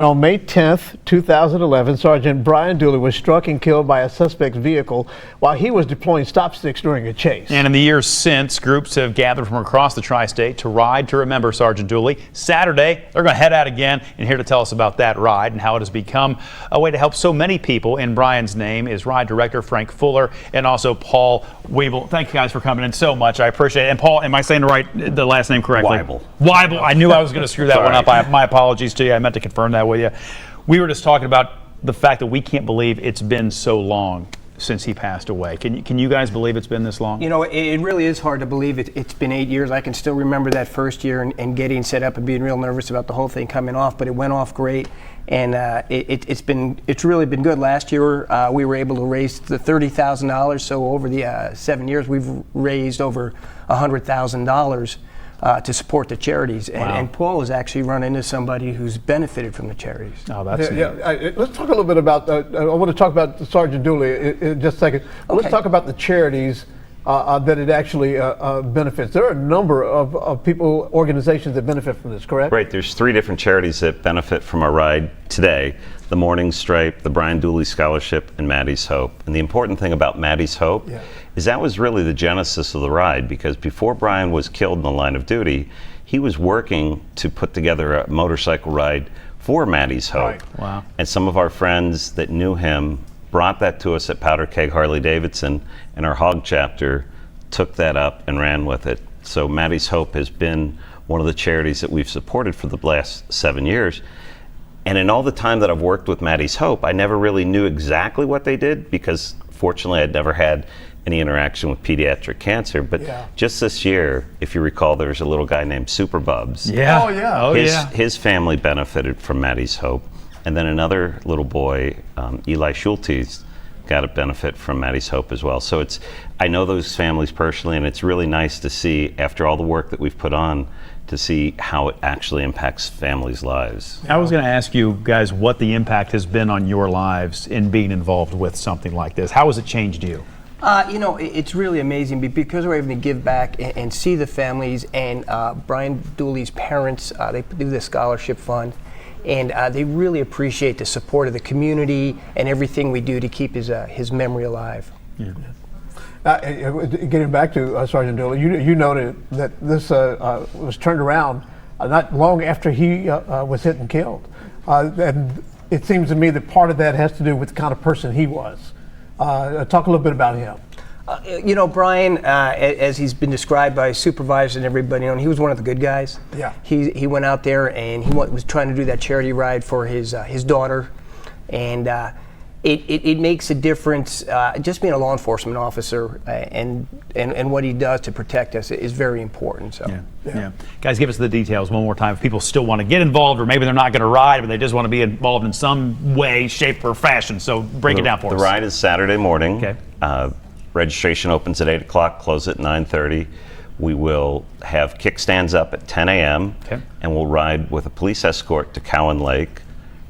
On May 10th, 2011, Sergeant Brian Dulle was struck and killed by a suspect's vehicle while he was deploying stop sticks during a chase. And in the years since, groups have gathered from across the tri-state to ride to remember Sergeant Dulle. Saturday, they're going to head out again, and here to tell us about that ride and how it has become a way to help so many people in Brian's name is Ride Director Frank Fuller and also Paul Weibel. Thank you guys for coming in so much. I appreciate it. And Paul, am I saying the last name correctly? Weibel. Weibel. I knew I was going to screw that one up. My apologies to you. I meant to confirm that with you. We were just talking about the fact that we can't believe it's been so long since he passed away. Can you guys believe it's been this long? You know, it really is hard to believe it's been 8 years. I can still remember that first year and getting set up and being real nervous about the whole thing coming off, but it went off great. And it's really been good. Last year we were able to raise the $30,000. So over the 7 years, we've raised over $100,000 to support the charities. And Paul has actually run into somebody who's benefited from the charities. Oh, that's let's talk a little bit about. I want to talk about Sergeant Dulle in just a second. Okay. Let's talk about the charities that it actually benefits. There are a number of people, organizations that benefit from this, correct? Right. There's 3 different charities that benefit from our ride today: the Morning Stripe, the Brian Dulle Scholarship, and Maddie's Hope. And the important thing about Maddie's Hope is that was really the genesis of the ride, because before Brian was killed in the line of duty, he was working to put together a motorcycle ride for Maddie's Hope. Right. Wow. And some of our friends that knew him brought that to us at Powder Keg Harley Davidson, and our Hog chapter took that up and ran with it. So Maddie's Hope has been one of the charities that we've supported for the last 7 years. And in all the time that I've worked with Maddie's Hope, I never really knew exactly what they did, because fortunately I'd never had any interaction with pediatric cancer. But just this year, if you recall, there was a little guy named Super Bubs. Yeah. Oh yeah. His family benefited from Maddie's Hope. And then another little boy, Eli Schultes, got a benefit from Maddie's Hope as well. So I know those families personally, and it's really nice to see, after all the work that we've put on, to see how it actually impacts families' lives. I was going to ask you guys what the impact has been on your lives in being involved with something like this. How has it changed you? You know, it's really amazing because we're able to give back and see the families. And Brian Dulle's parents, they do the scholarship fund. And they really appreciate the support of the community and everything we do to keep his memory alive. Yeah. Getting back to Sergeant Dulle, you noted that this was turned around not long after he was hit and killed. And it seems to me that part of that has to do with the kind of person he was. Talk a little bit about him. You know, Brian, as he's been described by supervisors and everybody, he was one of the good guys. Yeah. He went out there and he was trying to do that charity ride for his daughter, and it makes a difference. Just being a law enforcement officer and what he does to protect us is very important. So. Yeah. Guys, give us the details one more time. If people still want to get involved, or maybe they're not going to ride, but they just want to be involved in some way, shape, or fashion. So break it down for us. The ride is Saturday morning. Okay. Registration opens at 8 o'clock, close at 9:30. We will have kickstands up at 10 a.m. Okay. And we'll ride with a police escort to Cowan Lake,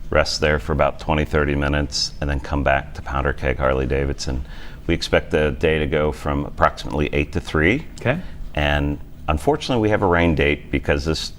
rest there for about 20-30 minutes, and then come back to Powder Keg Harley Davidson. We expect the day to go from approximately 8 to 3. Okay. And unfortunately, we have a rain date because this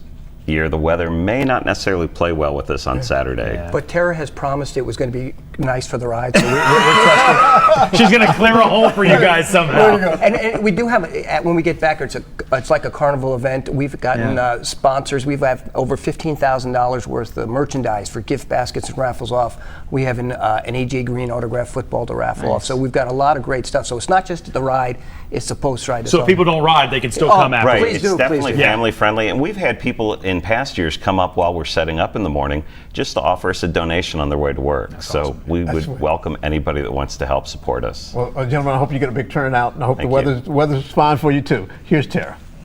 year the weather may not necessarily play well with us on Saturday. Yeah. But Tara has promised it was going to be nice for the ride, so we're trusting. She's going to clear a hole for you guys somehow. And we do have, when we get back, it's like a carnival event. We've gotten sponsors. We've had over $15,000 worth of merchandise for gift baskets and raffles off. We have an AJ Green autographed football to raffle off. So we've got a lot of great stuff. So it's not just the ride, it's the post-ride. So if people don't ride, they can still come after. Right, Please it's do, definitely please do. family friendly. And we've had people in past years come up while we're setting up in the morning just to offer us a donation on their way to work. That's so awesome. We would welcome anybody that wants to help support us. Well, gentlemen, I hope you get a big turnout, and I hope the weather's fine for you too. Here's Tara.